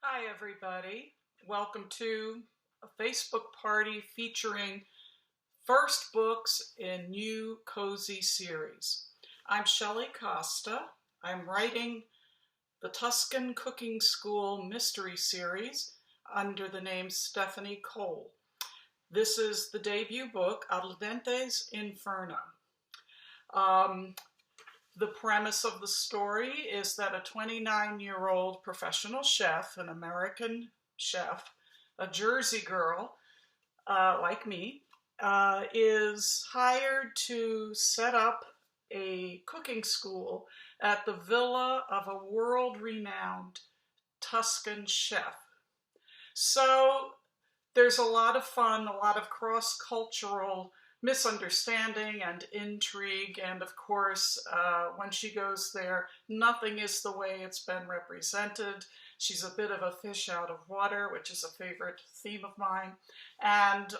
Hi everybody, welcome to a Facebook party featuring first books in new cozy series. I'm Shelley Costa. I'm writing the Tuscan Cooking School mystery series under the name Stephanie Cole. This is the debut book, Dente's Inferno. The premise of the story is that a 29-year-old professional chef, an American chef, a Jersey girl like me, is hired to set up a cooking school at the villa of a world-renowned Tuscan chef. So there's a lot of fun, a lot of cross-cultural misunderstanding and intrigue, and of course, when she goes there, nothing is the way it's been represented. She's a bit of a fish out of water, which is a favorite theme of mine, and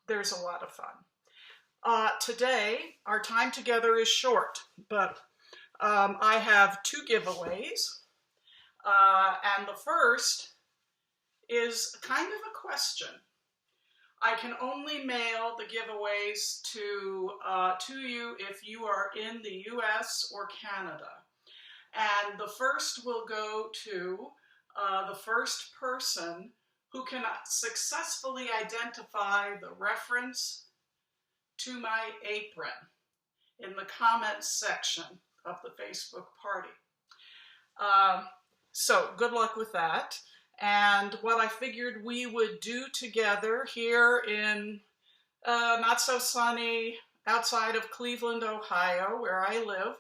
there's a lot of fun. Today, our time together is short, but I have two giveaways, and the first is kind of a question. I can only mail the giveaways to you if you are in the US or Canada. And the first will go to the first person who can successfully identify the reference to my apron in the comments section of the Facebook party. So good luck with that. And what I figured we would do together here in not so sunny outside of Cleveland, Ohio, where I live,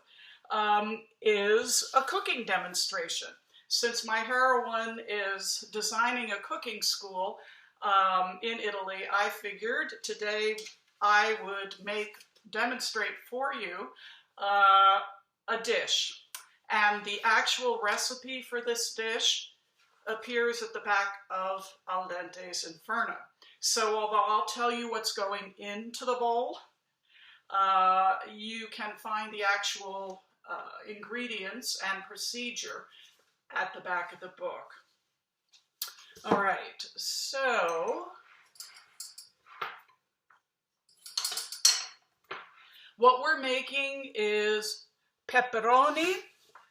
is a cooking demonstration. Since my heroine is designing a cooking school in Italy, I figured today I would demonstrate for you a dish. And the actual recipe for this dish appears at the back of Al Dente's Inferno. So although I'll tell you what's going into the bowl, you can find the actual ingredients and procedure at the back of the book. All right, so what we're making is pepperoni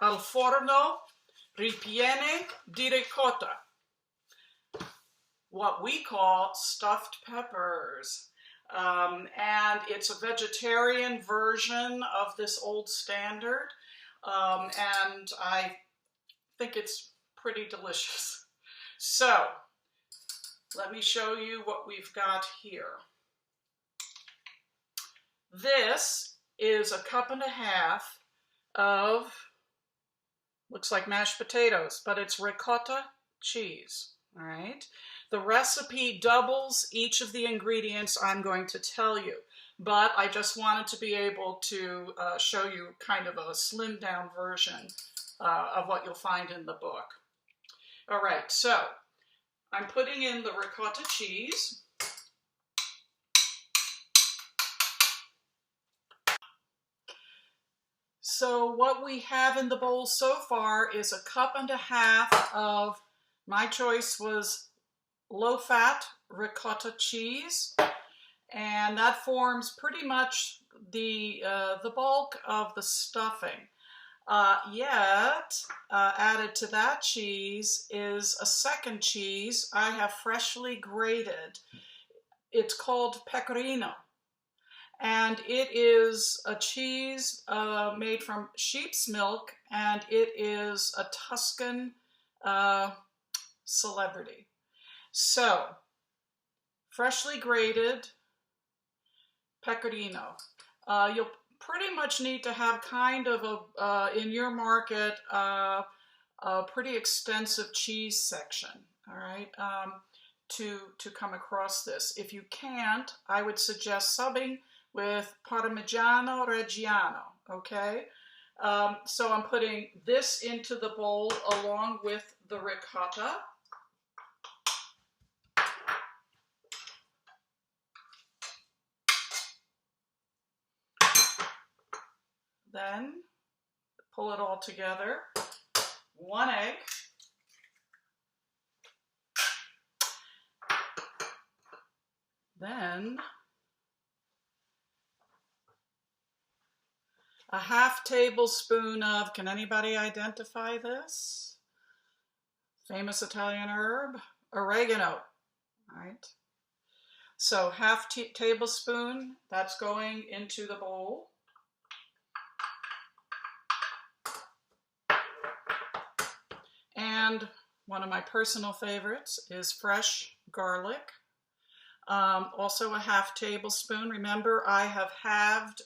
al forno ripiene di ricotta, what we call stuffed peppers. And it's a vegetarian version of this old standard, and I think it's pretty delicious. So, let me show you what we've got here. This is a cup and a half of, looks like mashed potatoes, but it's ricotta cheese, all right? The recipe doubles each of the ingredients I'm going to tell you, but I just wanted to be able to show you kind of a slimmed down version of what you'll find in the book. All right, so I'm putting in the ricotta cheese. So what we have in the bowl so far is a cup and a half of, my choice was low-fat ricotta cheese, and that forms pretty much the bulk of the stuffing. Yet, added to that cheese is a second cheese I have freshly grated. It's called pecorino. And it is a cheese made from sheep's milk, and it is a Tuscan celebrity. So, freshly grated pecorino. You'll pretty much need to have kind of in your market, a pretty extensive cheese section, all right, to come across this. If you can't, I would suggest subbing with Parmigiano Reggiano, okay? So I'm putting this into the bowl along with the ricotta. Then pull it all together. 1 egg. then a half tablespoon of, can anybody identify this? Famous Italian herb, oregano, right? So half tablespoon, that's going into the bowl. And one of my personal favorites is fresh garlic. Also a half tablespoon. Remember, I have halved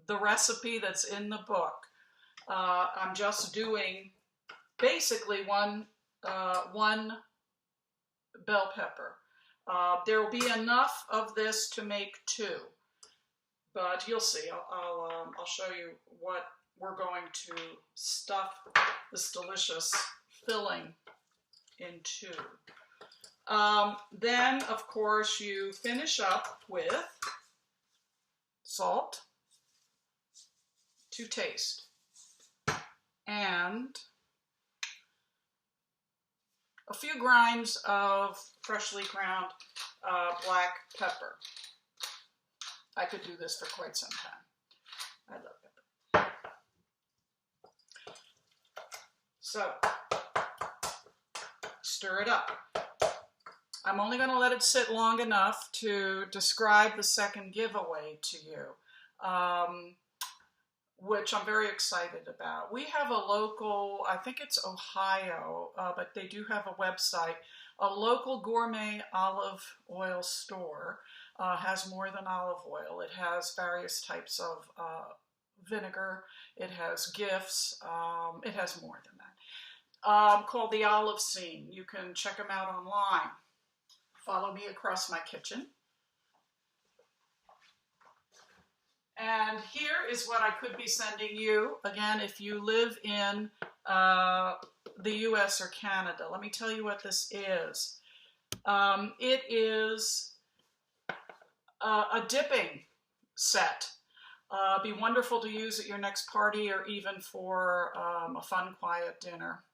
the recipe that's in the book. I'm just doing basically one bell pepper. There will be enough of this to make 2, but you'll see. I'll show you what we're going to stuff this delicious filling into. Then, of course, you finish up with salt to taste and a few grinds of freshly ground black pepper. I could do this for quite some time. I love pepper. So, stir it up. I'm only going to let it sit long enough to describe the second giveaway to you, which I'm very excited about. We have a local, I think it's Ohio, but they do have a website, a local gourmet olive oil store. Has more than olive oil. It has various types of vinegar. It has gifts. It has more than that. Called The Olive Scene. You can check them out online. Follow me across my kitchen. And here is what I could be sending you. Again, if you live in the US or Canada, let me tell you what this is. It is a dipping set. Be wonderful to use at your next party or even for a fun, quiet dinner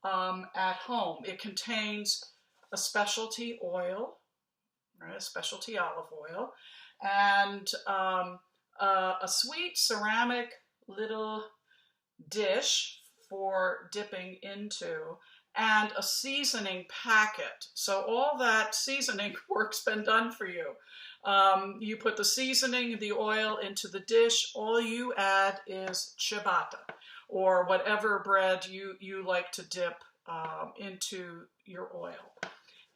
at home. It contains a specialty oil, right, a specialty olive oil, and a sweet ceramic little dish for dipping into, and a seasoning packet. So all that seasoning work's been done for you. You put the seasoning, the oil into the dish. All you add is ciabatta, or whatever bread you like to dip into your oil.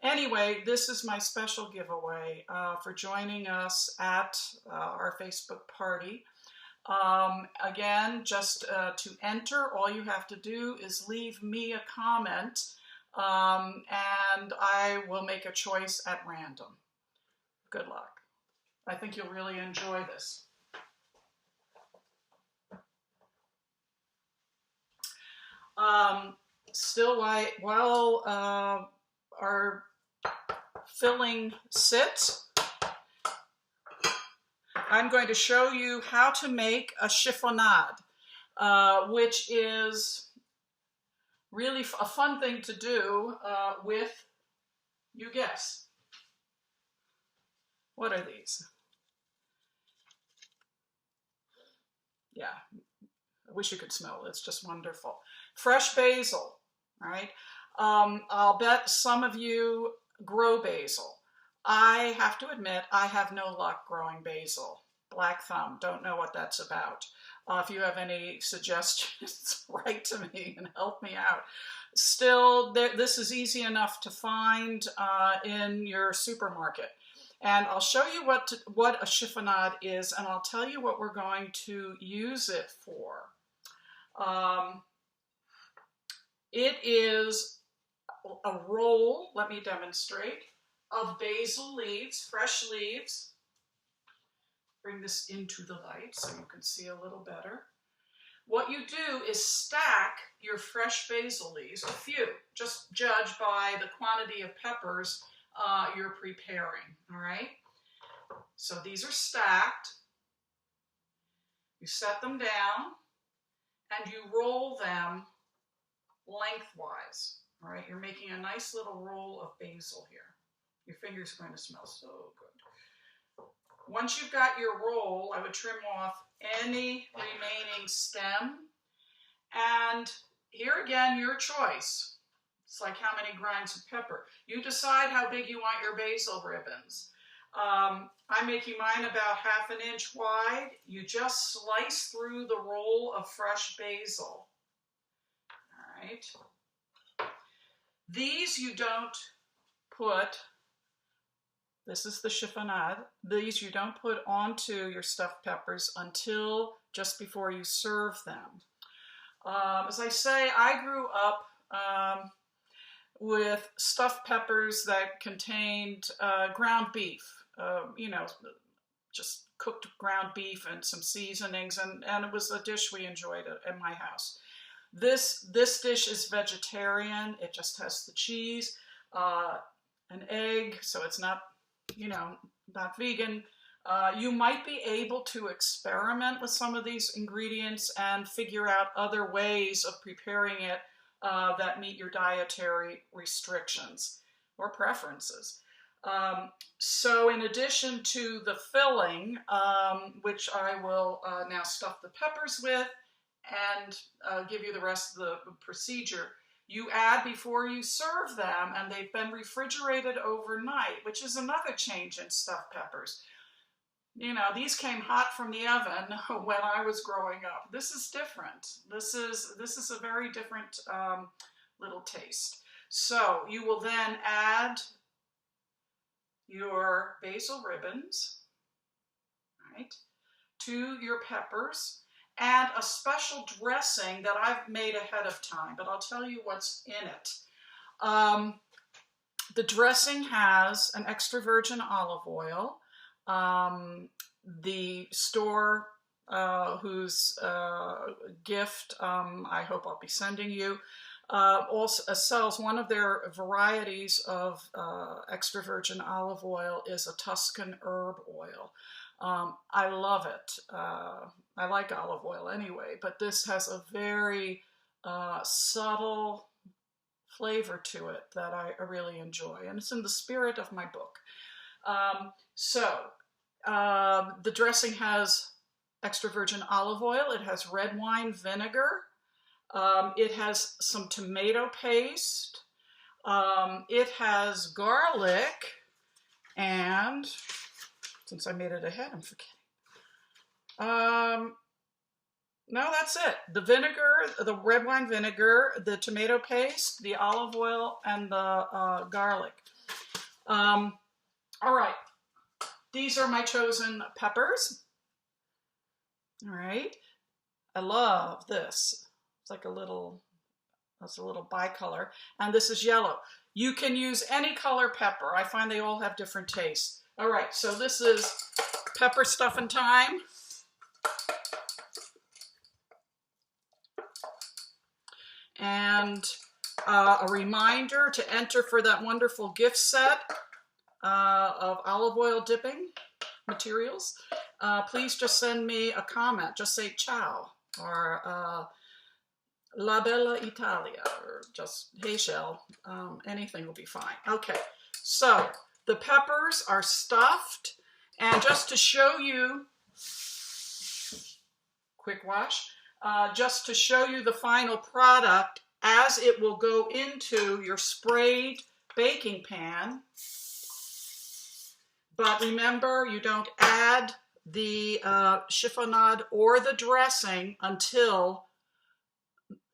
Anyway, this is my special giveaway for joining us at our Facebook party. Again, just to enter, all you have to do is leave me a comment, and I will make a choice at random. Good luck. I think you'll really enjoy this. Still, while our filling sits, I'm going to show you how to make a chiffonade, which is really a fun thing to do with, you guess, what are these? Yeah, I wish you could smell it. It's just wonderful. Fresh basil, right? I'll bet some of you grow basil. I have to admit, I have no luck growing basil. Black thumb, don't know what that's about. If you have any suggestions, write to me and help me out. Still, this is easy enough to find in your supermarket. And I'll show you what a chiffonade is, and I'll tell you what we're going to use it for. It is a roll, let me demonstrate, of basil leaves, fresh leaves. Bring this into the light so you can see a little better. What you do is stack your fresh basil leaves, a few, just judge by the quantity of peppers you're preparing, all right? So these are stacked. You set them down and you roll them lengthwise, all right? You're making a nice little roll of basil here. Your fingers are going to smell so good. Once you've got your roll, I would trim off any remaining stem. And here again, your choice. It's like how many grinds of pepper. You decide how big you want your basil ribbons. I'm making mine about 1/2 inch wide. You just slice through the roll of fresh basil. All right. These you don't put, this is the chiffonade, these you don't put onto your stuffed peppers until just before you serve them. As I say, I grew up with stuffed peppers that contained ground beef, you know, just cooked ground beef and some seasonings, and it was a dish we enjoyed at my house. This dish is vegetarian. It just has the cheese, an egg, so it's not, you know, not vegan. You might be able to experiment with some of these ingredients and figure out other ways of preparing it that meet your dietary restrictions or preferences. So in addition to the filling, which I will now stuff the peppers with and give you the rest of the procedure, you add before you serve them, and they've been refrigerated overnight, which is another change in stuffed peppers. You know, these came hot from the oven when I was growing up. This is different. This is a very different little taste. So you will then add your basil ribbons, right, to your peppers, and a special dressing that I've made ahead of time, but I'll tell you what's in it. The dressing has an extra virgin olive oil. The store whose gift I hope I'll be sending you also sells one of their varieties of extra virgin olive oil is a Tuscan herb oil. I love it. I like olive oil anyway, but this has a very subtle flavor to it that I really enjoy, and it's in the spirit of my book. The dressing has extra virgin olive oil. It has red wine vinegar. It has some tomato paste. It has garlic, and since I made it ahead, I'm forgetting. No, that's it. The vinegar, the red wine vinegar, the tomato paste, the olive oil, and the garlic. All right. These are my chosen peppers. All right. I love this. It's like that's a little bicolor. And this is yellow. You can use any color pepper. I find they all have different tastes. All right, so this is pepper stuffing time. And a reminder to enter for that wonderful gift set of olive oil dipping materials. Please just send me a comment. Just say ciao or La Bella Italia or just hey Shell. Anything will be fine. Okay, so the peppers are stuffed, and just to show you, quick wash, just to show you the final product as it will go into your sprayed baking pan. But remember, you don't add the chiffonade or the dressing until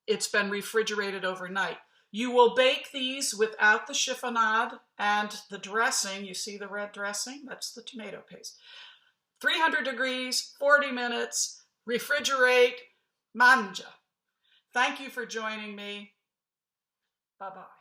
it's been refrigerated overnight. You will bake these without the chiffonade and the dressing. You see the red dressing? That's the tomato paste. 300 degrees, 40 minutes, refrigerate, mangia. Thank you for joining me. Bye-bye.